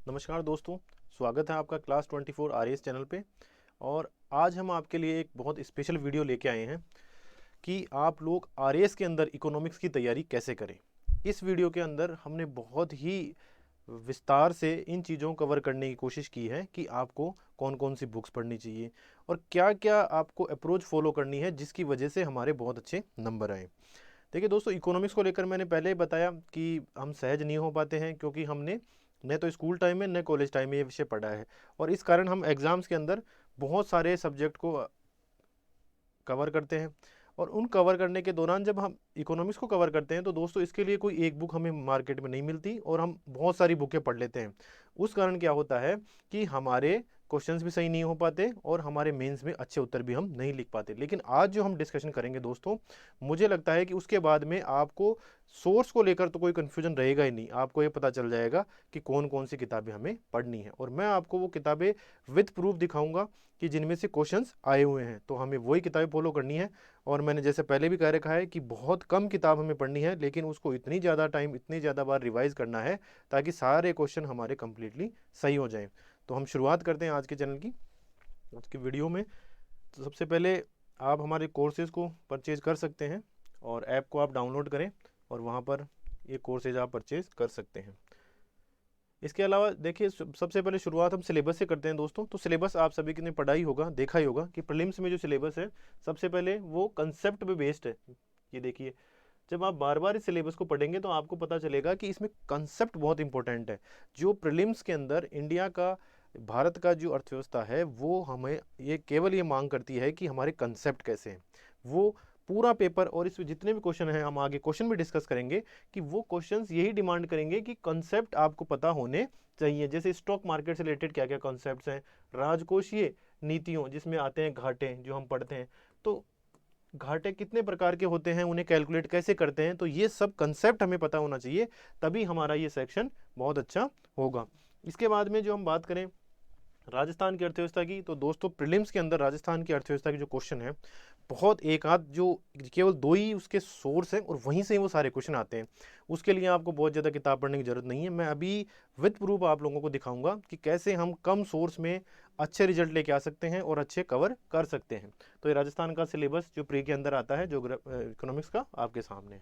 नमस्कार दोस्तों, स्वागत है आपका क्लास 24 आरएएस चैनल पे। और आज हम आपके लिए एक बहुत स्पेशल वीडियो लेके आए हैं कि आप लोग आरएएस के अंदर इकोनॉमिक्स की तैयारी कैसे करें। इस वीडियो के अंदर हमने बहुत ही विस्तार से इन चीज़ों को कवर करने की कोशिश की है कि आपको कौन कौन सी बुक्स पढ़नी चाहिए और क्या क्या आपको अप्रोच फॉलो करनी है जिसकी वजह से हमारे बहुत अच्छे नंबर आए। देखिए दोस्तों, इकोनॉमिक्स को लेकर मैंने पहले ही बताया कि हम सहज नहीं हो पाते हैं क्योंकि हमने न तो स्कूल टाइम में न कॉलेज टाइम में ये विषय पढ़ा है, और इस कारण हम एग्ज़ाम्स के अंदर बहुत सारे सब्जेक्ट को कवर करते हैं। और उन कवर करने के दौरान जब हम इकोनॉमिक्स को कवर करते हैं तो दोस्तों इसके लिए कोई एक बुक हमें मार्केट में नहीं मिलती और हम बहुत सारी बुकें पढ़ लेते हैं। उस कारण क्या होता है कि हमारे क्वेश्चंस भी सही नहीं हो पाते और हमारे मेंस में अच्छे उत्तर भी हम नहीं लिख पाते। लेकिन आज जो हम डिस्कशन करेंगे दोस्तों, मुझे लगता है कि उसके बाद में आपको सोर्स को लेकर तो कोई कन्फ्यूजन रहेगा ही नहीं। आपको ये पता चल जाएगा कि कौन कौन सी किताबें हमें पढ़नी है, और मैं आपको वो किताबें विद प्रूफ दिखाऊंगा कि जिनमें से क्वेश्चंस आए हुए हैं, तो हमें वही किताबें फॉलो करनी है। और मैंने जैसे पहले भी कह रखा है कि बहुत कम किताब हमें पढ़नी है, लेकिन उसको इतनी ज़्यादा टाइम इतनी ज़्यादा बार रिवाइज करना है ताकि सारे क्वेश्चन हमारे कंप्लीटली सही हो जाएं। तो हम शुरुआत करते हैं आज के चैनल की, आज की वीडियो में। तो सबसे पहले आप हमारे कोर्सेज़ को परचेज कर सकते हैं और ऐप को आप डाउनलोड करें और वहाँ पर ये कोर्सेज आप परचेज कर सकते हैं। इसके अलावा देखिए, सबसे पहले शुरुआत हम सिलेबस से करते हैं दोस्तों। तो सिलेबस आप सभी ने पढ़ा ही होगा, देखा ही होगा कि प्रीलिम्स में जो सिलेबस है सबसे पहले वो कंसेप्ट पे बेस्ड है। ये देखिए, जब आप बार बार इस सिलेबस को पढ़ेंगे तो आपको पता चलेगा कि इसमें कंसेप्ट बहुत इंपॉर्टेंट है। जो प्रीलिम्स के अंदर इंडिया का, भारत का जो अर्थव्यवस्था है वो हमें ये केवल ये मांग करती है कि हमारे कंसेप्ट कैसे हैं। वो पूरा पेपर और इसमें जितने भी क्वेश्चन हैं, हम आगे क्वेश्चन भी डिस्कस करेंगे कि वो क्वेश्चंस यही डिमांड करेंगे कि कंसेप्ट आपको पता होने चाहिए। जैसे स्टॉक मार्केट से रिलेटेड क्या क्या कॉन्सेप्ट्स हैं, राजकोषीय नीतियों जिसमें आते हैं घाटे जो हम पढ़ते हैं, तो घाटे कितने प्रकार के होते हैं, उन्हें कैलकुलेट कैसे करते हैं, तो ये सब कंसेप्ट हमें पता होना चाहिए, तभी हमारा ये सेक्शन बहुत अच्छा होगा। इसके बाद में जो हम बात करें राजस्थान की अर्थव्यवस्था की, तो दोस्तों प्रीलिम्स के अंदर राजस्थान की अर्थव्यवस्था की जो क्वेश्चन है, बहुत एक आध जो केवल दो ही उसके सोर्स हैं और वहीं से ही वो सारे क्वेश्चन आते हैं। उसके लिए आपको बहुत ज़्यादा किताब पढ़ने की जरूरत नहीं है। मैं अभी विद प्रूफ आप लोगों को दिखाऊंगा कि कैसे हम कम सोर्स में अच्छे रिजल्ट लेके आ सकते हैं और अच्छे कवर कर सकते हैं। तो ये राजस्थान का सिलेबस जो प्री के अंदर आता है, जो इकोनॉमिक्स का, आपके सामने है।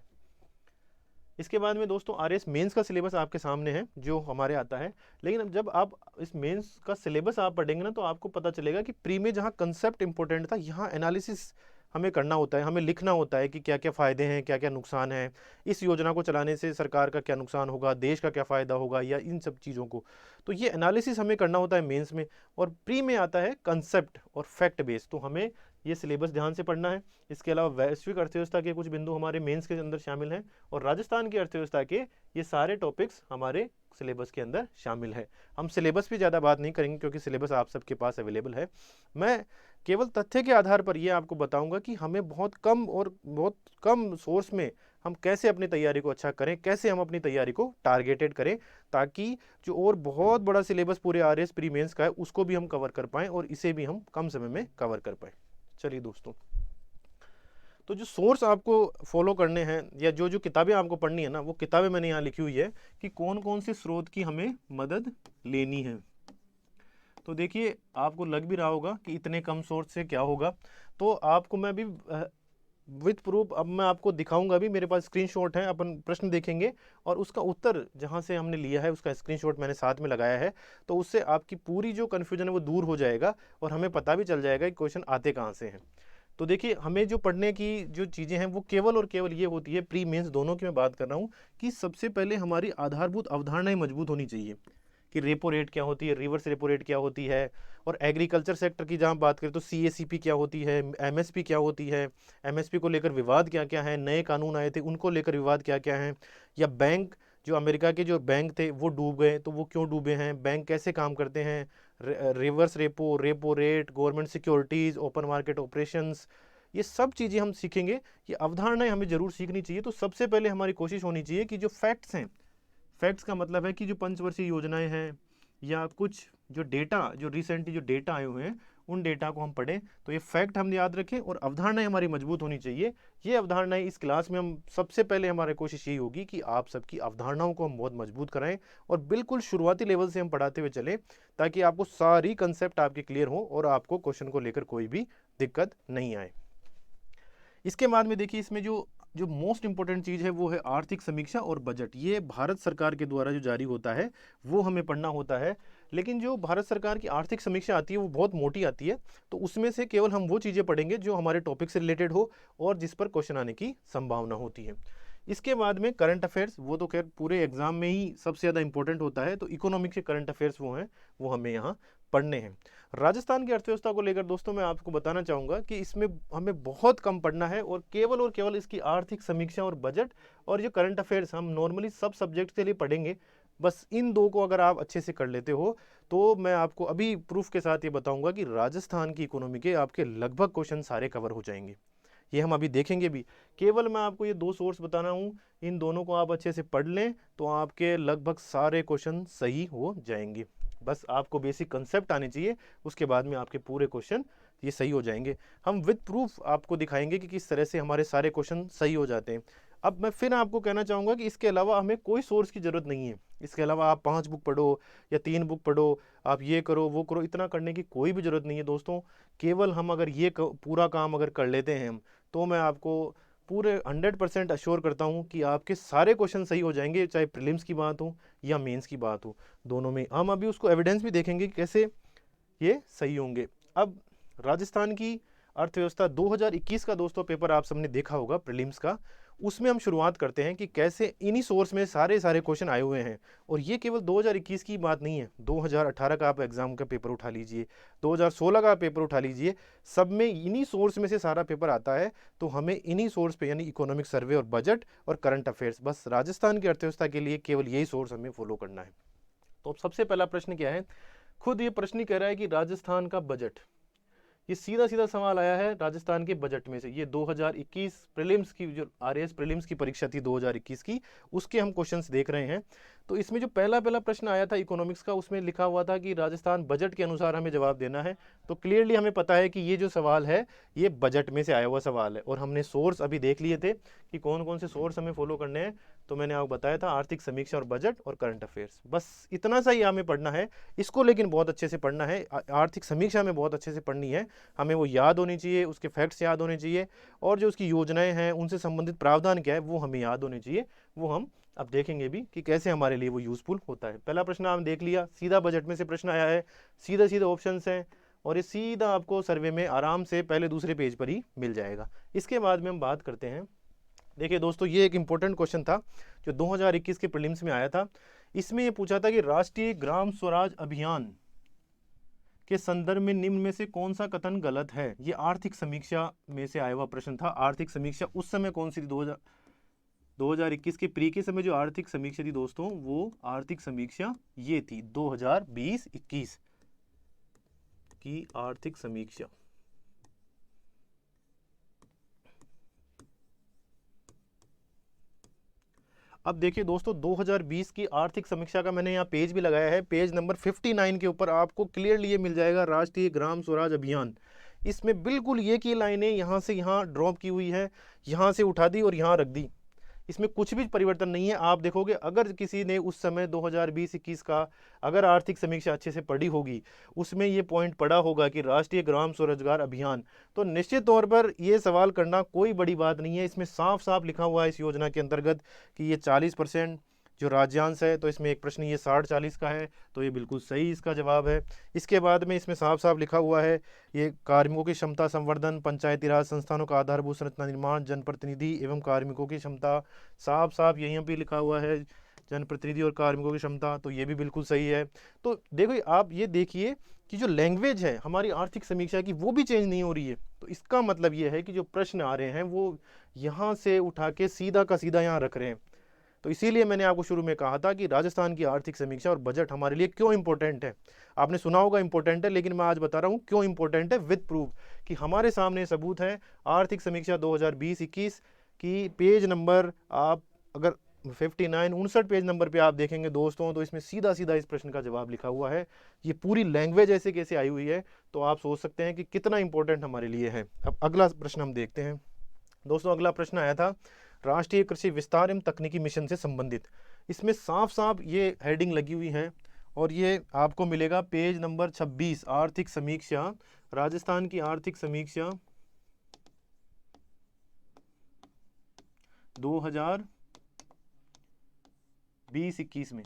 इसके बाद में दोस्तों आरएस मेंस का सिलेबस आपके सामने है जो हमारे आता है। लेकिन अब जब आप इस मेंस का सिलेबस आप पढ़ेंगे ना, तो आपको पता चलेगा कि प्री में जहाँ कंसेप्ट इंपॉर्टेंट था, यहाँ एनालिसिस हमें करना होता है, हमें लिखना होता है कि क्या क्या फ़ायदे हैं, क्या क्या नुकसान है, इस योजना को चलाने से सरकार का क्या नुकसान होगा, देश का क्या फ़ायदा होगा, या इन सब चीज़ों को। तो ये एनालिसिस हमें करना होता है मेंस में। और प्री में आता है कंसेप्ट और फैक्ट बेस, तो हमें ये सिलेबस ध्यान से पढ़ना है। इसके अलावा वैश्विक अर्थव्यवस्था के कुछ बिंदु हमारे मेंस के अंदर शामिल हैं, और राजस्थान की अर्थव्यवस्था के ये सारे टॉपिक्स हमारे सिलेबस के अंदर शामिल है। हम सिलेबस पे ज़्यादा बात नहीं करेंगे क्योंकि सिलेबस आप सबके पास अवेलेबल है। मैं केवल तथ्य के आधार पर ये आपको बताऊंगा कि हमें बहुत कम और बहुत कम सोर्स में हम कैसे अपनी तैयारी को अच्छा करें, कैसे हम अपनी तैयारी को टारगेटेड करें, ताकि जो और बहुत बड़ा सिलेबस पूरे आरएस प्री मेंस का है उसको भी हम कवर कर पाएँ और इसे भी हम कम समय में कवर कर पाएँ। चलिए दोस्तों, तो जो सोर्स आपको फॉलो करने हैं या जो जो किताबें आपको पढ़नी है ना, वो किताबें मैंने यहाँ लिखी हुई है कि कौन कौन से स्रोत की हमें मदद लेनी है। तो देखिए, आपको लग भी रहा होगा कि इतने कम सोर्स से क्या होगा, तो आपको मैं भी विथ प्रूफ अब मैं आपको दिखाऊंगा। भी मेरे पास स्क्रीनशॉट है, अपन प्रश्न देखेंगे और उसका उत्तर जहाँ से हमने लिया है उसका स्क्रीनशॉट मैंने साथ में लगाया है। तो उससे आपकी पूरी जो कन्फ्यूजन है वो दूर हो जाएगा और हमें पता भी चल जाएगा कि क्वेश्चन आते कहाँ से हैं। तो देखिए, हमें जो पढ़ने की जो चीज़ें हैं वो केवल और केवल ये होती है, प्री मेंस दोनों की मैं बात कर रहा हूँ, कि सबसे पहले हमारी आधारभूत अवधारणाएं मजबूत होनी चाहिए कि रेपो रेट क्या होती है, रिवर्स रेपो रेट क्या होती है, और एग्रीकल्चर सेक्टर की जहाँ बात करें तो सीएसीपी क्या होती है, एमएसपी क्या होती है, एमएसपी को लेकर विवाद क्या क्या है, नए कानून आए थे उनको लेकर विवाद क्या क्या है, या बैंक, जो अमेरिका के जो बैंक थे वो डूब गए तो वो क्यों डूबे हैं, बैंक कैसे काम करते हैं, reverse repo, repo rate, government securities, open market operations, ये सब चीज़ें हम सीखेंगे। ये अवधारणाएं हमें जरूर सीखनी चाहिए। तो सबसे पहले हमारी कोशिश होनी चाहिए कि जो फैक्ट्स हैं, फैक्ट्स का मतलब है कि जो पंचवर्षीय योजनाएं हैं या कुछ जो डेटा, जो रिसेंटली जो डेटा आए हुए हैं उन डेटा को हम पढ़ें। तो ये फैक्ट हम याद रखें और अवधारणाएं हमारी मजबूत होनी चाहिए। ये अवधारणाएं इस क्लास में हम सबसे पहले हमारी कोशिश यही होगी कि आप सबकी अवधारणाओं को हम बहुत मजबूत कराएं और बिल्कुल शुरुआती लेवल से हम पढ़ाते हुए चलें, ताकि आपको सारी कंसेप्ट आपके क्लियर हो और आपको क्वेश्चन को लेकर कोई भी दिक्कत नहीं आए। इसके बाद में देखिए, इसमें जो जो मोस्ट इंपॉर्टेंट चीज़ है वो है आर्थिक समीक्षा और बजट। ये भारत सरकार के द्वारा जो जारी होता है वो हमें पढ़ना होता है। लेकिन जो भारत सरकार की आर्थिक समीक्षा आती है वो बहुत मोटी आती है, तो उसमें से केवल हम वो चीज़ें पढ़ेंगे जो हमारे टॉपिक से रिलेटेड हो और जिस पर क्वेश्चन आने की संभावना होती है। इसके बाद में करंट अफेयर्स, वो तो खैर पूरे एग्जाम में ही सबसे ज़्यादा इंपॉर्टेंट होता है, तो इकोनॉमिक के करंट अफेयर्स वो हैं, वो हमें यहाँ पढ़ने हैं। राजस्थान की अर्थव्यवस्था को लेकर दोस्तों मैं आपको बताना चाहूँगा कि इसमें हमें बहुत कम पढ़ना है और केवल इसकी आर्थिक समीक्षा और बजट और जो करंट अफेयर्स हम नॉर्मली सब सब्जेक्ट के लिए पढ़ेंगे। बस इन दो को अगर आप अच्छे से कर लेते हो तो मैं आपको अभी प्रूफ के साथ ये बताऊंगा कि राजस्थान की इकोनॉमी के आपके लगभग क्वेश्चन सारे कवर हो जाएंगे। ये हम अभी देखेंगे भी। केवल मैं आपको ये दो सोर्स बताना हूँ, इन दोनों को आप अच्छे से पढ़ लें तो आपके लगभग सारे क्वेश्चन सही हो जाएंगे। बस आपको बेसिक कंसेप्ट आने चाहिए, उसके बाद में आपके पूरे क्वेश्चन ये सही हो जाएंगे। हम विद प्रूफ आपको दिखाएंगे कि किस तरह से हमारे सारे क्वेश्चन सही हो जाते हैं। अब मैं फिर आपको कहना चाहूँगा कि इसके अलावा हमें कोई सोर्स की ज़रूरत नहीं है। इसके अलावा आप 5 बुक पढ़ो या 3 बुक पढ़ो, आप ये करो वो करो, इतना करने की कोई भी ज़रूरत नहीं है दोस्तों। केवल हम अगर ये पूरा काम अगर कर लेते हैं हम, तो मैं आपको पूरे 100% अश्योर करता हूँ कि आपके सारे क्वेश्चन सही हो जाएंगे, चाहे प्रीलिम्स की बात हो या मेंस की बात हो, दोनों में। हम अभी उसको एविडेंस भी देखेंगे कि कैसे ये सही होंगे। अब राजस्थान की अर्थव्यवस्था 2021 का दोस्तों पेपर आप सबने देखा होगा प्रीलिम्स का, उसमें हम शुरुआत करते हैं कि कैसे इन्हीं सोर्स में सारे क्वेश्चन आए हुए हैं। और ये केवल 2021 की बात नहीं है, 2018 का आप एग्जाम का पेपर उठा लीजिए, 2016 का पेपर उठा लीजिए, सब में इन्हीं सोर्स में से सारा पेपर आता है। तो हमें इन्हीं सोर्स पे यानी इकोनॉमिक सर्वे और बजट और करंट अफेयर्स, बस राजस्थान की अर्थव्यवस्था के लिए केवल यही सोर्स हमें फॉलो करना है। तो अब सबसे पहला प्रश्न क्या है, खुद ये प्रश्न ही कह रहा है कि राजस्थान का बजट, ये सीधा सीधा सवाल आया है राजस्थान के बजट में से। ये 2021 प्रीलिम्स की जो आरएएस प्रीलिम्स की परीक्षा थी 2021 की, उसके हम क्वेश्चंस देख रहे हैं। तो इसमें जो पहला प्रश्न आया था इकोनॉमिक्स का, उसमें लिखा हुआ था कि राजस्थान बजट के अनुसार हमें जवाब देना है। तो क्लियरली हमें पता है कि ये जो सवाल है ये बजट में से आया हुआ सवाल है। और हमने सोर्स अभी देख लिए थे कि कौन कौन से सोर्स हमें फॉलो करने हैं। तो मैंने आपको बताया था आर्थिक समीक्षा और बजट और करंट अफेयर्स, बस इतना सा ही हमें पढ़ना है। इसको लेकिन बहुत अच्छे से पढ़ना है, आर्थिक समीक्षा में बहुत अच्छे से पढ़नी है, हमें वो याद होनी चाहिए, उसके फैक्ट्स याद होने चाहिए, और जो उसकी योजनाएं हैं उनसे संबंधित प्रावधान क्या है वो हमें याद होने चाहिए। वो हम अब देखेंगे भी कि कैसे हमारे लिए वो यूजफुल होता है। पहला प्रश्न हमने देख लिया, सीधा बजट में से प्रश्न आया है, सीधा सीधा ऑप्शंस हैं और ये सीधा आपको सर्वे में आराम से पहले दूसरे पेज पर ही मिल जाएगा। इसके बाद में हम बात करते हैं, देखिए दोस्तों ये एक इंपॉर्टेंट क्वेश्चन था जो 2021 के प्रीलिम्स में आया था। इसमें ये पूछा था कि राष्ट्रीय ग्राम स्वराज अभियान के संदर्भ में निम्न में से कौन सा कथन गलत है। ये आर्थिक समीक्षा में से आया हुआ प्रश्न था। आर्थिक समीक्षा उस समय कौन सी थी, 2021 के प्री के समय जो आर्थिक समीक्षा थी दोस्तों, वो आर्थिक समीक्षा ये थी 2020-21 की आर्थिक समीक्षा। अब देखिए दोस्तों 2020 की आर्थिक समीक्षा का मैंने यहाँ पेज भी लगाया है, पेज नंबर 59 के ऊपर आपको क्लियरली ये मिल जाएगा, राष्ट्रीय ग्राम स्वराज अभियान। इसमें बिल्कुल ये की लाइनें यहाँ से यहाँ ड्रॉप की हुई है, यहाँ से उठा दी और यहाँ रख दी, इसमें कुछ भी परिवर्तन नहीं है। आप देखोगे अगर किसी ने उस समय 2020-21 का अगर आर्थिक समीक्षा अच्छे से पढ़ी होगी, उसमें ये पॉइंट पढ़ा होगा कि राष्ट्रीय ग्राम स्वरोजगार अभियान, तो निश्चित तौर पर ये सवाल करना कोई बड़ी बात नहीं है। इसमें साफ साफ लिखा हुआ है इस योजना के अंतर्गत कि ये 40% जो राज्यांश है, तो इसमें एक प्रश्न ये 60-40 का है, तो ये बिल्कुल सही इसका जवाब है। इसके बाद में इसमें साफ साफ लिखा हुआ है ये कार्मिकों की क्षमता संवर्धन, पंचायती राज संस्थानों का आधारभूत संरचना निर्माण, जनप्रतिनिधि एवं कार्मिकों की क्षमता, साफ साफ यहीं पर लिखा हुआ है जनप्रतिनिधि और कार्मिकों की क्षमता, तो ये भी बिल्कुल सही है। तो देखो आप ये देखिए कि जो लैंग्वेज है हमारी आर्थिक समीक्षा की वो भी चेंज नहीं हो रही है। तो इसका मतलब ये है कि जो प्रश्न आ रहे हैं वो यहाँ से उठा के सीधा का सीधा यहाँ रख रहे हैं। तो इसीलिए मैंने आपको शुरू में कहा था कि राजस्थान की आर्थिक समीक्षा और बजट हमारे लिए क्यों इंपॉर्टेंट है। आपने सुना होगा इंपॉर्टेंट है, लेकिन मैं आज बता रहा हूँ क्यों इंपॉर्टेंट है विद प्रूफ, कि हमारे सामने सबूत है। आर्थिक समीक्षा 2020-21 की पेज नंबर आप अगर 59 पेज नंबर पे आप देखेंगे दोस्तों, तो इसमें सीधा सीधा इस प्रश्न का जवाब लिखा हुआ है। ये पूरी लैंग्वेज ऐसे कैसे आई हुई है, तो आप सोच सकते हैं कि कितना इंपॉर्टेंट हमारे लिए है। अब अगला प्रश्न हम देखते हैं दोस्तों। अगला प्रश्न आया था राष्ट्रीय कृषि विस्तार एवं तकनीकी मिशन से संबंधित। इसमें साफ साफ ये हेडिंग लगी हुई है और ये आपको मिलेगा पेज नंबर 26, आर्थिक समीक्षा, राजस्थान की आर्थिक समीक्षा 2020-21 में,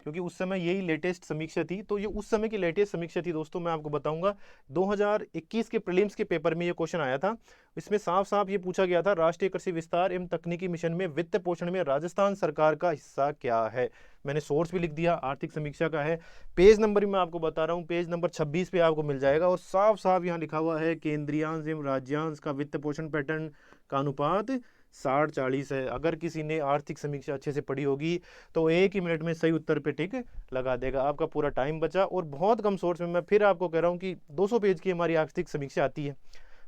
क्योंकि उस समय यही लेटेस्ट समीक्षा थी। तो ये उस समय की लेटेस्ट समीक्षा थी दोस्तों। मैं आपको बताऊंगा 2021 के प्रीलिम्स के पेपर में ये क्वेश्चन आया था। इसमें साफ साफ ये पूछा गया था राष्ट्रीय कृषि विस्तार एवं तकनीकी मिशन में वित्त पोषण में राजस्थान सरकार का हिस्सा क्या है। मैंने सोर्स भी लिख दिया, आर्थिक समीक्षा का है। पेज नंबर मैं आपको बता रहा हूँ, पेज नंबर 26 पे आपको मिल जाएगा और साफ साफ यहाँ लिखा हुआ है केंद्रीयांश एवं राज्यांश का वित्त पोषण पैटर्न का अनुपात 60-40 है। अगर किसी ने आर्थिक समीक्षा अच्छे से पढ़ी होगी तो 1 ही मिनट में सही उत्तर पे टिक लगा देगा। आपका पूरा टाइम बचा। और बहुत कम सोर्स में, मैं फिर आपको कह रहा हूँ कि 200 पेज की हमारी आर्थिक समीक्षा आती है,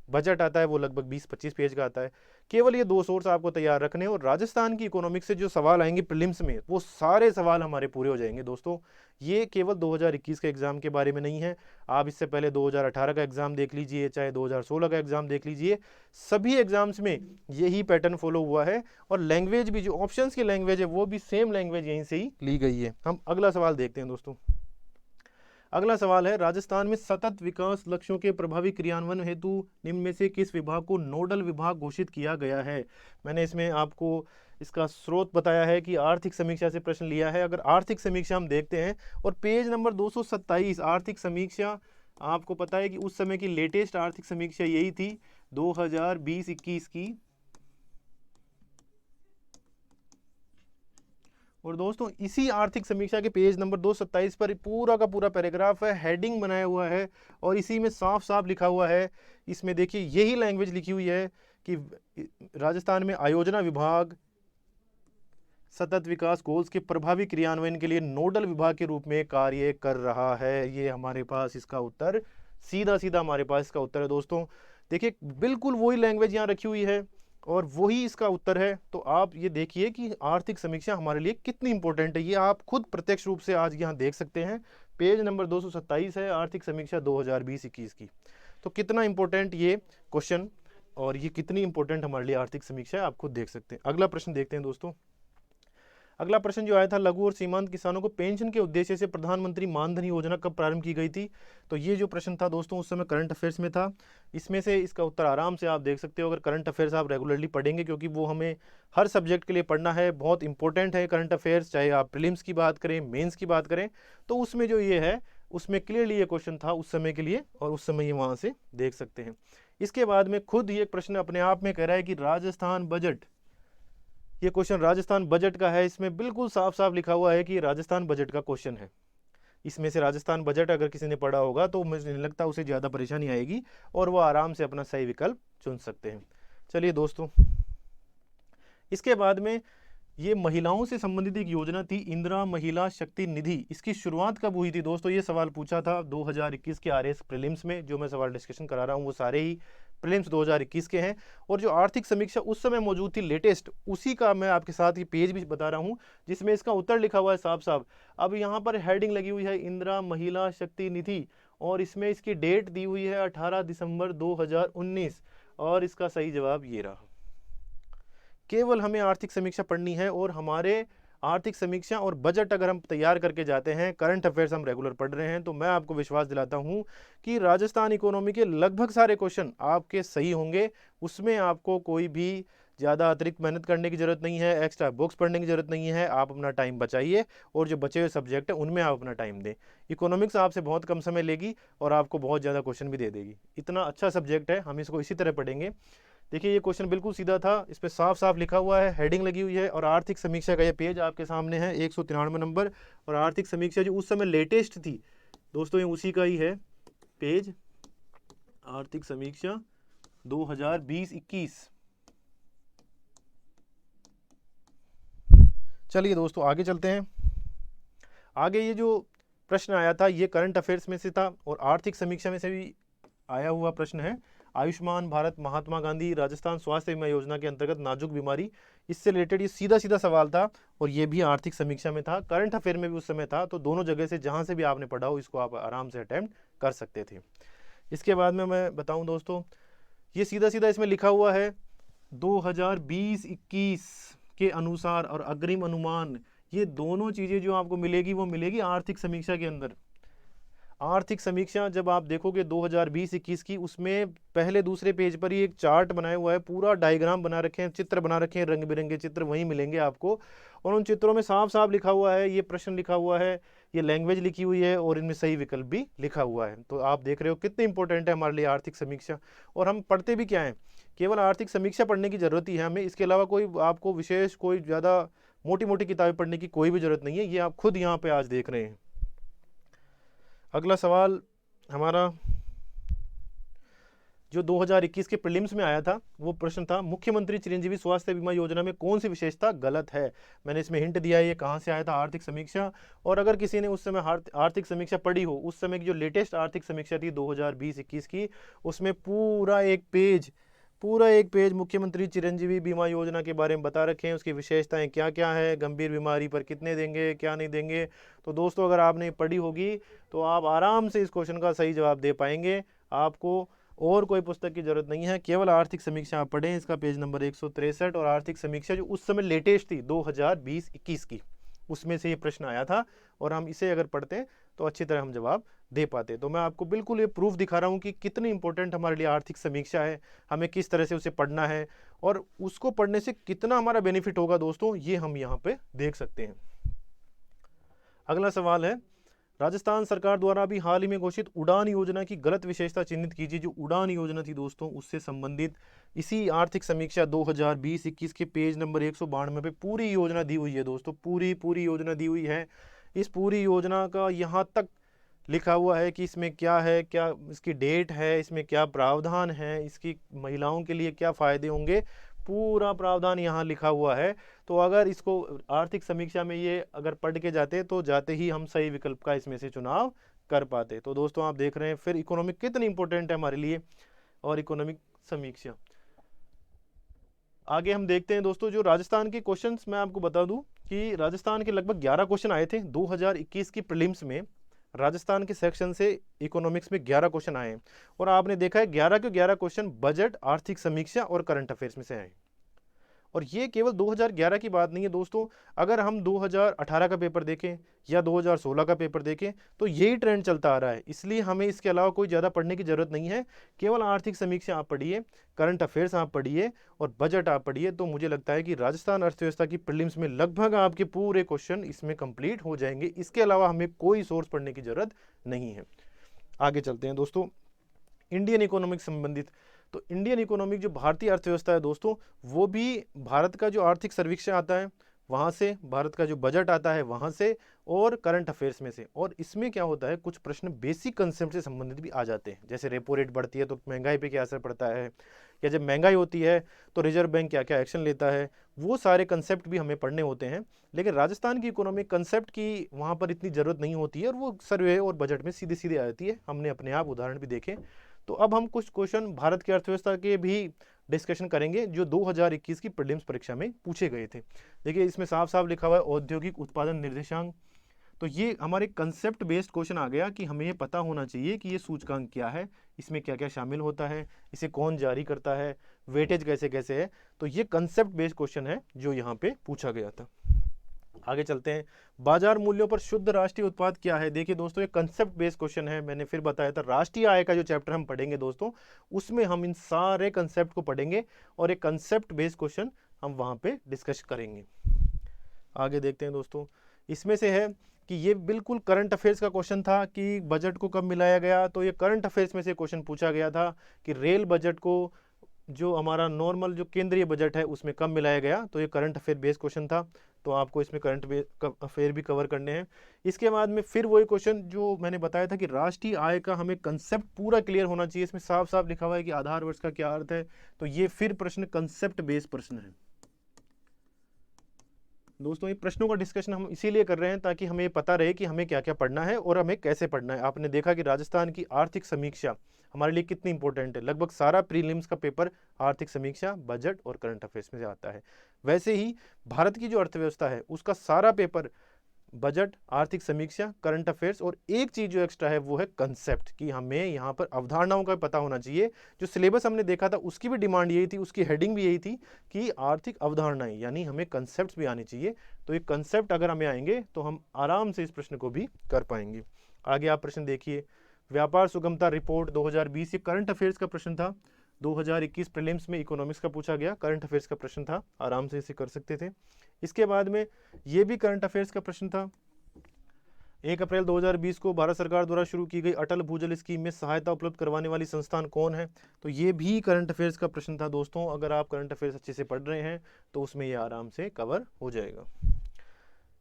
बजट आता है वो लगभग 20-25 पेज का आता है। केवल ये 2 सोर्स आपको तैयार रखने, और राजस्थान की इकोनॉमिक्स से जो सवाल आएंगे प्रीलिम्स में वो सारे सवाल हमारे पूरे हो जाएंगे दोस्तों। ये केवल 2021 के एग्जाम के बारे में नहीं है। आप इससे पहले 2018 का एग्जाम देख लीजिए, चाहे 2016 का एग्जाम देख लीजिए, सभी एग्जाम्स में यही पैटर्न फॉलो हुआ है। और लैंग्वेज भी, जो ऑप्शंस की लैंग्वेज है वो भी सेम लैंग्वेज यहीं से ही ली गई है। हम अगला सवाल देखते हैं दोस्तों। अगला सवाल है राजस्थान में सतत विकास लक्ष्यों के प्रभावी क्रियान्वयन हेतु निम्न में से किस विभाग को नोडल विभाग घोषित किया गया है। मैंने इसमें आपको इसका स्रोत बताया है कि आर्थिक समीक्षा से प्रश्न लिया है। अगर आर्थिक समीक्षा हम देखते हैं और पेज नंबर 227 आर्थिक समीक्षा, आपको पता है कि उस समय की लेटेस्ट आर्थिक समीक्षा यही थी 2020-21 की। और दोस्तों इसी आर्थिक समीक्षा के पेज नंबर 227 पर पूरा का पूरा पैराग्राफ है, हेडिंग बनाया हुआ है और इसी में साफ साफ लिखा हुआ है। इसमें देखिए यही लैंग्वेज लिखी हुई है कि राजस्थान में आयोजना विभाग सतत विकास गोल्स के प्रभावी क्रियान्वयन के लिए नोडल विभाग के रूप में कार्य कर रहा है। ये हमारे पास इसका उत्तर, सीधा सीधा हमारे पास इसका उत्तर है दोस्तों। देखिए बिल्कुल वही लैंग्वेज यहाँ रखी हुई है और वही इसका उत्तर है। तो आप ये देखिए कि आर्थिक समीक्षा हमारे लिए कितनी इंपॉर्टेंट है, ये आप खुद प्रत्यक्ष रूप से आज यहाँ देख सकते हैं। पेज नंबर 227 है आर्थिक समीक्षा 2020-21 की। तो कितना इंपॉर्टेंट ये क्वेश्चन और ये कितनी इंपॉर्टेंट हमारे लिए आर्थिक समीक्षा है, आप खुद देख सकते हैं। अगला प्रश्न देखते हैं दोस्तों। अगला प्रश्न जो आया था, लघु और सीमांत किसानों को पेंशन के उद्देश्य से प्रधानमंत्री मानधन योजना कब प्रारंभ की गई थी। तो ये जो प्रश्न था दोस्तों उस समय करंट अफेयर्स में था। इसमें से इसका उत्तर आराम से आप देख सकते हो अगर करंट अफेयर्स आप रेगुलरली पढ़ेंगे, क्योंकि वो हमें हर सब्जेक्ट के लिए पढ़ना है, बहुत इंपॉर्टेंट है करंट अफेयर्स। चाहे आप प्रीलिम्स की बात करें, मेंस की बात करें, तो उसमें जो ये है उसमें क्लियरली ये क्वेश्चन था उस समय के लिए और उस समय ये वहाँ से देख सकते हैं। इसके बाद में खुद ये प्रश्न अपने आप में कह रहा है कि राजस्थान बजट, ये क्वेश्चन राजस्थान बजट का है। इसमें बिल्कुल साफ साफ लिखा हुआ है कि राजस्थान बजट का क्वेश्चन है। इसमें से राजस्थान बजट अगर किसी ने पढ़ा होगा तो मुझे नहीं लगता उसे ज़्यादा परेशानी आएगी और वो आराम से अपना सही विकल्प चुन सकते हैं। चलिए दोस्तों, इसके बाद में ये महिलाओं से संबंधित एक योजना थी इंदिरा महिला शक्ति निधि। इसकी शुरुआत कब हुई थी दोस्तों, ये सवाल पूछा था 2021 के आरएस प्रीलिम्स में। जो मैं सवाल डिस्कशन करा रहा हूँ वो सारे ही प्रीलिम्स 2021 के हैं। और जो आर्थिक समीक्षा उस समय मौजूद थी लेटेस्ट, उसी का मैं आपके साथ ये पेज भी बता रहा हूँ जिसमें इसका उत्तर लिखा हुआ है साफ साफ। अब यहाँ पर हेडिंग लगी हुई है इंदिरा महिला शक्ति निधि और इसमें इसकी डेट दी हुई है 18 दिसंबर 2019 और इसका सही जवाब ये रहा। केवल हमें आर्थिक समीक्षा पढ़नी है और हमारे आर्थिक समीक्षा और बजट अगर हम तैयार करके जाते हैं, करंट अफेयर्स हम रेगुलर पढ़ रहे हैं, तो मैं आपको विश्वास दिलाता हूं कि राजस्थान इकोनॉमी के लगभग सारे क्वेश्चन आपके सही होंगे। उसमें आपको कोई भी ज़्यादा अतिरिक्त मेहनत करने की जरूरत नहीं है, एक्स्ट्रा बुक्स पढ़ने की जरूरत नहीं है। आप अपना टाइम बचाइए और जो बचे हुए सब्जेक्ट हैं उनमें आप अपना टाइम दें। इकोनॉमिक्स आपसे बहुत कम समय लेगी और आपको बहुत ज़्यादा क्वेश्चन भी दे देगी। इतना अच्छा सब्जेक्ट है, हम इसको इसी तरह पढ़ेंगे। देखिए ये क्वेश्चन बिल्कुल सीधा था, इस पर साफ साफ लिखा हुआ है, हेडिंग लगी हुई है और आर्थिक समीक्षा का ये पेज आपके सामने है 193 नंबर। और आर्थिक समीक्षा जो उस समय लेटेस्ट थी दोस्तों, ये उसी का ही है पेज, आर्थिक समीक्षा 2020-21। चलिए दोस्तों आगे चलते हैं। आगे ये जो प्रश्न आया था ये करंट अफेयर्स में से था और आर्थिक समीक्षा में से भी आया हुआ प्रश्न है। आयुष्मान भारत महात्मा गांधी राजस्थान स्वास्थ्य बीमा योजना के अंतर्गत नाजुक बीमारी, इससे रिलेटेड ये सीधा सीधा सवाल था और ये भी आर्थिक समीक्षा में था, करंट अफेयर में भी उस समय था। तो दोनों जगह से जहाँ से भी आपने पढ़ा हो इसको आप आराम से अटेम्प्ट कर सकते थे। इसके बाद में मैं बताऊं दोस्तों, ये सीधा सीधा इसमें लिखा हुआ है 2020-21 के अनुसार और अग्रिम अनुमान, ये दोनों चीज़ें जो आपको मिलेगी वो मिलेगी आर्थिक समीक्षा के अंदर। आर्थिक समीक्षा जब आप देखोगे 2020-21 की, उसमें पहले दूसरे पेज पर ही एक चार्ट बनाया हुआ है, पूरा डायग्राम बना रखे हैं, चित्र बना रखे हैं, रंग बिरंगे चित्र वहीं मिलेंगे आपको। और उन चित्रों में साफ साफ लिखा हुआ है, ये प्रश्न लिखा हुआ है, ये लैंग्वेज लिखी हुई है और इनमें सही विकल्प भी लिखा हुआ है। तो आप देख रहे हो कितनी इंपॉर्टेंट है हमारे लिए आर्थिक समीक्षा। और हम पढ़ते भी क्या है, केवल आर्थिक समीक्षा पढ़ने की जरूरत ही है हमें, इसके अलावा कोई आपको विशेष कोई ज़्यादा मोटी मोटी किताबें पढ़ने की कोई भी जरूरत नहीं है, ये आप खुद यहाँ पे आज देख रहे हैं। अगला सवाल हमारा जो 2021 के प्रीलिम्स में आया था वो प्रश्न था, मुख्यमंत्री चिरंजीवी स्वास्थ्य बीमा योजना में कौन सी विशेषता गलत है। मैंने इसमें हिंट दिया है ये कहाँ से आया था, आर्थिक समीक्षा। और अगर किसी ने उस समय आर्थिक समीक्षा पढ़ी हो, उस समय की जो लेटेस्ट आर्थिक समीक्षा थी 2020-21 की, उसमें पूरा एक पेज मुख्यमंत्री चिरंजीवी बीमा योजना के बारे में बता रखे हैं, उसकी विशेषताएं क्या क्या है, गंभीर बीमारी पर कितने देंगे, क्या नहीं देंगे। तो दोस्तों अगर आपने पढ़ी होगी तो आप आराम से इस क्वेश्चन का सही जवाब दे पाएंगे। आपको और कोई पुस्तक की जरूरत नहीं है, केवल आर्थिक समीक्षा आप पढ़ें, इसका पेज नंबर 163। और आर्थिक समीक्षा जो उस समय लेटेस्ट थी 2020-21 की, उसमें से ये प्रश्न आया था और हम इसे अगर पढ़ते तो अच्छी तरह हम जवाब दे पाते। तो मैं आपको बिल्कुल ये प्रूफ दिखा रहा हूँ कि कितनी इंपॉर्टेंट हमारे लिए आर्थिक समीक्षा है, हमें किस तरह से उसे पढ़ना है और उसको पढ़ने से कितना हमारा बेनिफिट होगा दोस्तों, ये हम यहाँ पे देख सकते हैं। अगला सवाल है, राजस्थान सरकार द्वारा अभी हाल ही में घोषित उड़ान योजना की गलत विशेषता चिन्हित कीजिए। जो उड़ान योजना थी दोस्तों, उससे संबंधित इसी आर्थिक समीक्षा 2020-21 के पेज नंबर 192 पे पूरी योजना दी हुई है दोस्तों, पूरी योजना दी हुई है। इस पूरी योजना का यहाँ तक लिखा हुआ है कि इसमें क्या है, क्या इसकी डेट है, इसमें क्या प्रावधान है, इसकी महिलाओं के लिए क्या फायदे होंगे, पूरा प्रावधान यहाँ लिखा हुआ है। तो अगर इसको आर्थिक समीक्षा में ये अगर पढ़ के जाते तो जाते ही हम सही विकल्प का इसमें से चुनाव कर पाते। तो दोस्तों आप देख रहे हैं फिर इकोनॉमिक कितनी इंपॉर्टेंट है हमारे लिए और इकोनॉमिक समीक्षा। आगे हम देखते हैं दोस्तों, जो राजस्थान के क्वेश्चंस मैं आपको बता दूं कि राजस्थान के लगभग 11 क्वेश्चन आए थे 2021 की प्रीलिम्स में। राजस्थान के सेक्शन से इकोनॉमिक्स में 11 क्वेश्चन आए और आपने देखा है 11 के 11 क्वेश्चन बजट, आर्थिक समीक्षा और करंट अफेयर्स में से आए। और ये केवल 2011 की बात नहीं है दोस्तों, अगर हम 2018 का पेपर देखें या 2016 का पेपर देखें तो यही ट्रेंड चलता आ रहा है। इसलिए हमें इसके अलावा कोई ज़्यादा पढ़ने की ज़रूरत नहीं है, केवल आर्थिक समीक्षा आप पढ़िए, करंट अफेयर्स आप पढ़िए और बजट आप पढ़िए। तो मुझे लगता है कि राजस्थान अर्थव्यवस्था की प्रीलिम्स में लगभग आपके पूरे क्वेश्चन इसमें कंप्लीट हो जाएंगे। इसके अलावा हमें कोई सोर्स पढ़ने की ज़रूरत नहीं है। आगे चलते हैं दोस्तों, इंडियन इकोनॉमिक संबंधित। तो इंडियन इकोनॉमिक जो भारतीय अर्थव्यवस्था है दोस्तों, वो भी भारत का जो आर्थिक सर्वेक्षण आता है वहाँ से, भारत का जो बजट आता है वहाँ से और करंट अफेयर्स में से। और इसमें क्या होता है, कुछ प्रश्न बेसिक कंसेप्ट से संबंधित भी आ जाते हैं, जैसे रेपो रेट बढ़ती है तो महंगाई पे क्या असर पड़ता है, या जब महंगाई होती है तो रिजर्व बैंक क्या क्या एक्शन लेता है, वो सारे कंसेप्ट भी हमें पढ़ने होते हैं। लेकिन राजस्थान की इकोनॉमिक कंसेप्ट की वहाँ पर इतनी ज़रूरत नहीं होती है और वो सर्वे और बजट में सीधे सीधे आ जाती है। हमने अपने आप उदाहरण भी देखे। तो अब हम कुछ क्वेश्चन भारत की अर्थव्यवस्था के भी डिस्कशन करेंगे जो 2021 की प्रीलिम्स परीक्षा में पूछे गए थे। देखिए इसमें साफ साफ लिखा हुआ है औद्योगिक उत्पादन निर्देशांक। तो ये हमारे कंसेप्ट बेस्ड क्वेश्चन आ गया कि हमें ये पता होना चाहिए कि ये सूचकांक क्या है, इसमें क्या क्या शामिल होता है, इसे कौन जारी करता है, वेटेज कैसे कैसे है। तो ये कंसेप्ट बेस्ड क्वेश्चन है जो यहाँ पे पूछा गया था। आगे चलते हैं, बाजार मूल्यों पर शुद्ध राष्ट्रीय उत्पाद क्या है। देखिए दोस्तों ये कंसेप्ट बेस्ड क्वेश्चन है, मैंने फिर बताया था राष्ट्रीय आय का जो चैप्टर हम पढ़ेंगे दोस्तों, उसमें हम इन सारे कंसेप्ट को पढ़ेंगे और एक कंसेप्ट बेस्ड क्वेश्चन हम वहाँ पे डिस्कस करेंगे। आगे देखते हैं दोस्तों, इसमें से है कि ये बिल्कुल करंट अफेयर्स का क्वेश्चन था कि बजट को कब मिलाया गया। तो ये करंट अफेयर्स में से क्वेश्चन पूछा गया था कि रेल बजट को जो हमारा नॉर्मल जो केंद्रीय बजट है उसमें कब मिलाया गया। तो ये करंट अफेयर बेस्ड क्वेश्चन था, तो आपको इसमें करंट अफेयर भी कवर करने हैं। इसके बाद में फिर वही क्वेश्चन जो मैंने बताया था कि राष्ट्रीय आय का हमें कंसेप्ट पूरा क्लियर होना चाहिए। इसमें साफ साफ लिखा हुआ है कि आधार वर्ष का क्या अर्थ है। तो ये फिर प्रश्न कंसेप्ट बेस्ड प्रश्न है। दोस्तों ये प्रश्नों का डिस्कशन हम इसीलिए कर रहे हैं ताकि हमें पता रहे कि हमें क्या क्या पढ़ना है और हमें कैसे पढ़ना है। आपने देखा कि राजस्थान की आर्थिक समीक्षा हमारे लिए कितनी इंपॉर्टेंट है। लगभग सारा प्रीलिम्स का पेपर आर्थिक समीक्षा, बजट और करंट अफेयर्स में से आता है। वैसे ही भारत की जो अर्थव्यवस्था है उसका सारा पेपर बजट, आर्थिक समीक्षा, करंट अफेयर्स और एक चीज जो एक्स्ट्रा है वो है कंसेप्ट, कि हमें यहाँ पर अवधारणाओं का पता होना चाहिए। जो सिलेबस हमने देखा था उसकी भी डिमांड यही थी, उसकी हेडिंग भी यही थी कि आर्थिक अवधारणाएं, यानी हमें कंसेप्ट भी आने चाहिए। तो ये कंसेप्ट अगर हमें आएंगे तो हम आराम से इस प्रश्न को भी कर पाएंगे। आगे आप प्रश्न देखिए, व्यापार सुगमता रिपोर्ट 2020, ये करंट अफेयर्स का प्रश्न था। 2021 प्रीलिम्स में इकोनॉमिक्स का पूछा गया, करंट अफेयर्स का प्रश्न था, आराम से इसे कर सकते थे। इसके बाद में ये भी करंट अफेयर्स का प्रश्न था। 1 अप्रैल 2020 को भारत सरकार द्वारा शुरू की गई अटल भूजल स्कीम में सहायता उपलब्ध करवाने वाली संस्थान कौन है? तो ये भी करंट अफेयर्स का प्रश्न था दोस्तों। अगर आप करंट अफेयर्स अच्छे से पढ़ रहे हैं तो उसमें ये आराम से कवर हो जाएगा।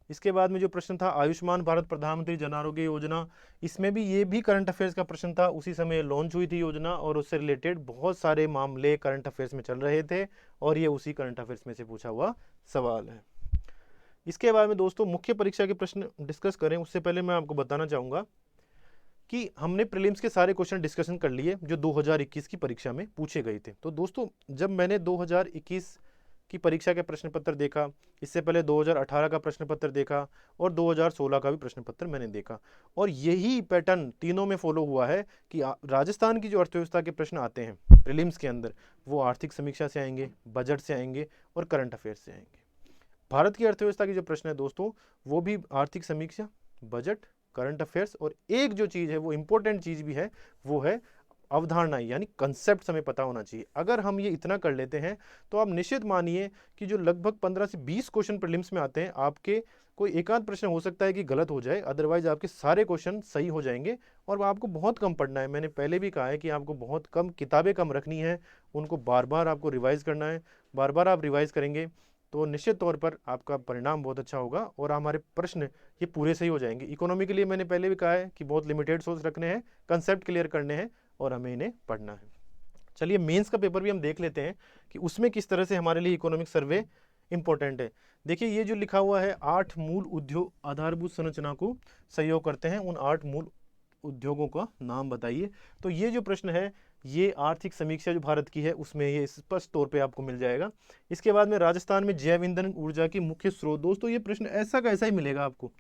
इसके बाद में जो प्रश्न था आयुष्मान भारत प्रधानमंत्री जन आरोग्य योजना, इसमें भी ये भी करंट अफेयर्स का प्रश्न था। उसी समय लॉन्च हुई थी योजना और उससे रिलेटेड बहुत सारे मामले करंट अफेयर्स में चल रहे थे और ये उसी करंट अफेयर्स में से पूछा हुआ सवाल है। इसके बाद में दोस्तों मुख्य परीक्षा के प्रश्न डिस्कस करें उससे पहले मैं आपको बताना चाहूँगा कि हमने प्रीलिम्स के सारे क्वेश्चन डिस्कशन कर लिए जो 2021 की परीक्षा में पूछे गए थे। तो दोस्तों जब मैंने 2021 की परीक्षा के प्रश्न पत्र देखा, इससे पहले 2018 का प्रश्न पत्र देखा और 2016 का भी प्रश्न पत्र मैंने देखा, और यही पैटर्न तीनों में फॉलो हुआ है कि राजस्थान की जो अर्थव्यवस्था के प्रश्न आते हैं प्रीलिम्स के अंदर वो आर्थिक समीक्षा से आएंगे, बजट से आएंगे और करंट अफेयर्स से आएंगे। भारत की अर्थव्यवस्था की जो प्रश्न है दोस्तों वो भी आर्थिक समीक्षा, बजट, करंट अफेयर्स और एक जो चीज है वो इंपॉर्टेंट चीज भी है वो है अवधारणाएं, यानी कंसेप्ट हमें पता होना चाहिए। अगर हम ये इतना कर लेते हैं तो आप निश्चित मानिए कि जो लगभग 15 से 20 क्वेश्चन प्रीलिम्स में आते हैं आपके कोई एकाध प्रश्न हो सकता है कि गलत हो जाए, अदरवाइज आपके सारे क्वेश्चन सही हो जाएंगे। और आपको बहुत कम पढ़ना है, मैंने पहले भी कहा है कि आपको बहुत कम किताबें कम रखनी है, उनको बार बार आपको रिवाइज करना है। बार बार आप रिवाइज करेंगे तो निश्चित तौर पर आपका परिणाम बहुत अच्छा होगा और हमारे प्रश्न ये पूरे सही हो जाएंगे। इकोनॉमी के लिए मैंने पहले भी कहा है कि बहुत लिमिटेड सोर्स रखने हैं, कंसेप्ट क्लियर करने हैं और हमें इन्हें पढ़ना है। चलिए मेंस का पेपर भी हम देख लेते हैं कि उसमें किस तरह से हमारे लिए इकोनॉमिक सर्वे इंपॉर्टेंट है। देखिए ये जो लिखा हुआ है 8 मूल उद्योग आधारभूत संरचना को सहयोग करते हैं, उन 8 मूल उद्योगों का नाम बताइए। तो ये जो प्रश्न है ये आर्थिक समीक्षा जो भारत की है उसमें ये स्पष्ट तौर पे आपको मिल जाएगा। इसके बाद में राजस्थान में जैव ईंधन ऊर्जा की मुख्य स्रोत, दोस्तों ये प्रश्न ऐसा का ऐसा ही मिलेगा आपको।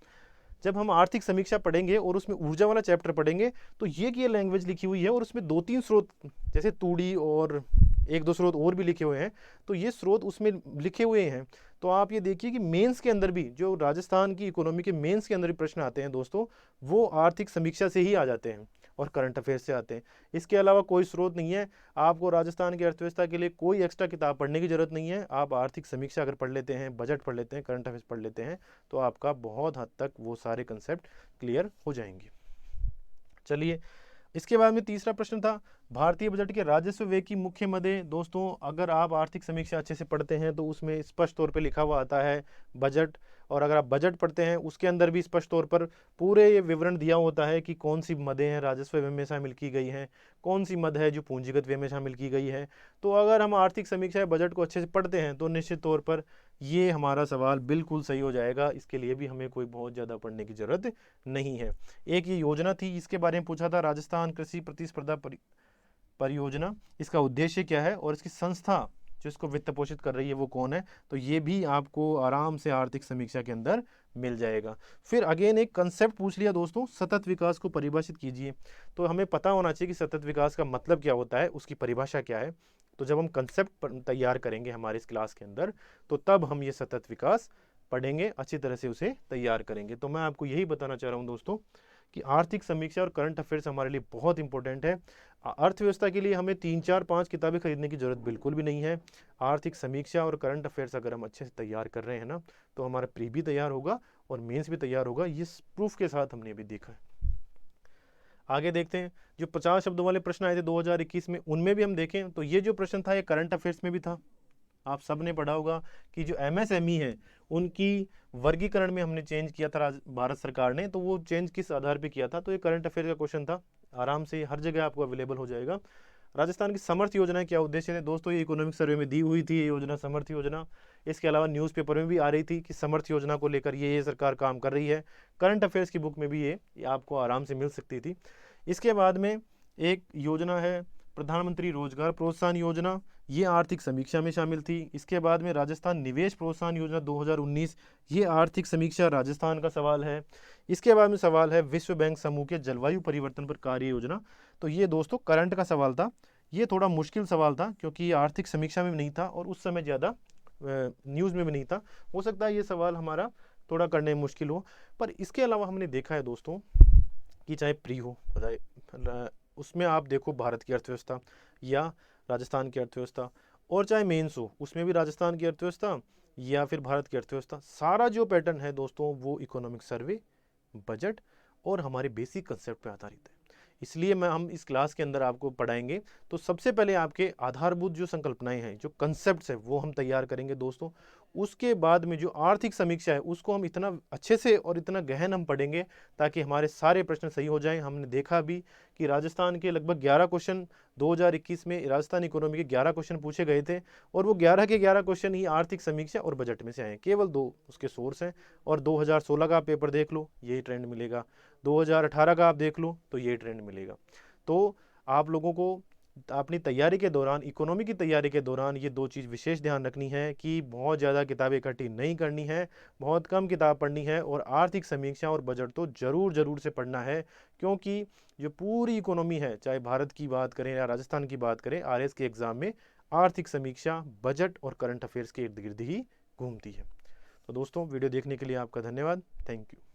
जब हम आर्थिक समीक्षा पढ़ेंगे और उसमें ऊर्जा वाला चैप्टर पढ़ेंगे तो ये लैंग्वेज लिखी हुई है और उसमें 2-3 स्रोत जैसे तूड़ी और 1-2 स्रोत और भी लिखे हुए हैं, तो ये स्रोत उसमें लिखे हुए हैं। तो आप ये देखिए कि मेंस के अंदर भी जो राजस्थान की इकोनॉमी के मेंस के अंदर भी प्रश्न आते हैं दोस्तों वो आर्थिक समीक्षा से ही आ जाते हैं और करंट अफेयर्स से आते हैं। इसके अलावा कोई स्रोत नहीं है। आपको राजस्थान की अर्थव्यवस्था के लिए कोई एक्स्ट्रा किताब पढ़ने की जरूरत नहीं है। आप आर्थिक समीक्षा अगर पढ़ लेते हैं, बजट पढ़ लेते हैं, करंट अफेयर्स पढ़ लेते हैं तो आपका बहुत हद तक वो सारे कंसेप्ट क्लियर हो जाएंगे। चलिए इसके बाद में तीसरा प्रश्न था भारतीय बजट के राजस्व व्यय की मुख्य मदें। दोस्तों अगर आप आर्थिक समीक्षा अच्छे से पढ़ते हैं तो उसमें स्पष्ट तौर पे लिखा हुआ आता है बजट, और अगर आप बजट पढ़ते हैं उसके अंदर भी स्पष्ट तौर पर पूरे ये विवरण दिया होता है कि कौन सी मदें हैं राजस्व व्यय में शामिल की गई हैं, कौन सी मद है जो पूंजीगत व्यय में शामिल की गई है। तो अगर हम आर्थिक समीक्षा या बजट को अच्छे से पढ़ते हैं तो निश्चित तौर पर ये हमारा सवाल बिल्कुल सही हो जाएगा। इसके लिए भी हमें कोई बहुत ज़्यादा पढ़ने की जरूरत नहीं है। एक ये योजना थी, इसके बारे में पूछा था, राजस्थान कृषि प्रतिस्पर्धा परियोजना, इसका उद्देश्य क्या है और इसकी संस्था जो इसको वित्त पोषित कर रही है वो कौन है। तो ये भी आपको आराम से आर्थिक समीक्षा के अंदर मिल जाएगा। फिर अगेन एक कंसेप्ट पूछ लिया दोस्तों, सतत विकास को परिभाषित कीजिए। तो हमें पता होना चाहिए कि सतत विकास का मतलब क्या होता है, उसकी परिभाषा क्या है। तो जब हम कंसेप्ट तैयार करेंगे हमारे इस क्लास के अंदर तो तब हम ये सतत विकास पढ़ेंगे, अच्छी तरह से उसे तैयार करेंगे। तो मैं आपको यही बताना चाह रहा हूँ दोस्तों कि आर्थिक समीक्षा और करंट अफेयर्स हमारे लिए बहुत इंपॉर्टेंट है। अर्थव्यवस्था के लिए हमें 3-4-5 किताबें खरीदने की जरूरत बिल्कुल भी नहीं है। आर्थिक समीक्षा और करंट अफेयर्स अगर हम अच्छे से तैयार कर रहे हैं ना तो हमारा प्री भी तैयार होगा और मेंस भी तैयार होगा। ये प्रूफ के साथ हमने भी देखा है। आगे देखते हैं जो 50 शब्दों वाले प्रश्न आए थे 2021 में, उनमें भी हम देखें तो ये जो प्रश्न था ये करंट अफेयर्स में भी था। आप सब ने पढ़ा होगा कि जो एमएसएमई है उनकी वर्गीकरण में हमने चेंज किया था भारत सरकार ने, तो वो चेंज किस आधार पे किया था, तो ये करंट अफेयर का क्वेश्चन था। आराम से हर जगह आपको अवेलेबल हो जाएगा। राजस्थान की समर्थ योजना क्या उद्देश्य है दोस्तों, ये इकोनॉमिक सर्वे में दी हुई थी ये योजना, समर्थ योजना। इसके अलावा न्यूज़पेपर में भी आ रही थी कि समर्थ योजना को लेकर ये सरकार काम कर रही है। करंट अफेयर्स की बुक में भी ये आपको आराम से मिल सकती थी। इसके बाद में एक योजना है प्रधानमंत्री रोजगार प्रोत्साहन योजना, ये आर्थिक समीक्षा में शामिल थी। इसके बाद में राजस्थान निवेश प्रोत्साहन योजना 2019, ये आर्थिक समीक्षा राजस्थान का सवाल है। इसके बाद में सवाल है विश्व बैंक समूह के जलवायु परिवर्तन पर कार्य योजना, तो ये दोस्तों करंट का सवाल था। ये थोड़ा मुश्किल सवाल था क्योंकि ये आर्थिक समीक्षा में भी नहीं था और उस समय ज़्यादा न्यूज़ में भी नहीं था। हो सकता है ये सवाल हमारा थोड़ा करने में मुश्किल हो, पर इसके अलावा हमने देखा है दोस्तों कि चाहे प्री हो, उसमें आप देखो भारत की अर्थव्यवस्था या राजस्थान की अर्थव्यवस्था, और चाहे मेंस हो उसमें भी राजस्थान की अर्थव्यवस्था या फिर भारत की अर्थव्यवस्था, सारा जो पैटर्न है दोस्तों वो इकोनॉमिक सर्वे, बजट और हमारे बेसिक कंसेप्ट पे आधारित है। इसलिए हम इस क्लास के अंदर आपको पढ़ाएंगे तो सबसे पहले आपके आधारभूत जो संकल्पनाएं हैं, जो कंसेप्ट्स है वो हम तैयार करेंगे दोस्तों। उसके बाद में जो आर्थिक समीक्षा है उसको हम इतना अच्छे से और इतना गहन हम पढ़ेंगे ताकि हमारे सारे प्रश्न सही हो जाएं। हमने देखा भी कि राजस्थान के लगभग 11 क्वेश्चन 2021 में राजस्थान इकोनॉमी के 11 क्वेश्चन पूछे गए थे और वो 11 के 11 क्वेश्चन ही आर्थिक समीक्षा और बजट में से आए, केवल 2 उसके सोर्स हैं। और 2016 का पेपर देख लो यही ट्रेंड मिलेगा, 2018 का आप देख लो तो ये ट्रेंड मिलेगा। तो आप लोगों को अपनी तैयारी के दौरान, इकोनॉमी की तैयारी के दौरान ये 2 चीज़ विशेष ध्यान रखनी है कि बहुत ज़्यादा किताबें इकट्ठी नहीं करनी है, बहुत कम किताब पढ़नी है और आर्थिक समीक्षा और बजट तो ज़रूर से पढ़ना है। क्योंकि जो पूरी इकोनॉमी है, चाहे भारत की बात करें या राजस्थान की बात करें, आरएस के एग्ज़ाम में आर्थिक समीक्षा, बजट और करंट अफेयर्स के इर्द गिर्द ही घूमती है। तो दोस्तों वीडियो देखने के लिए आपका धन्यवाद। Thank you.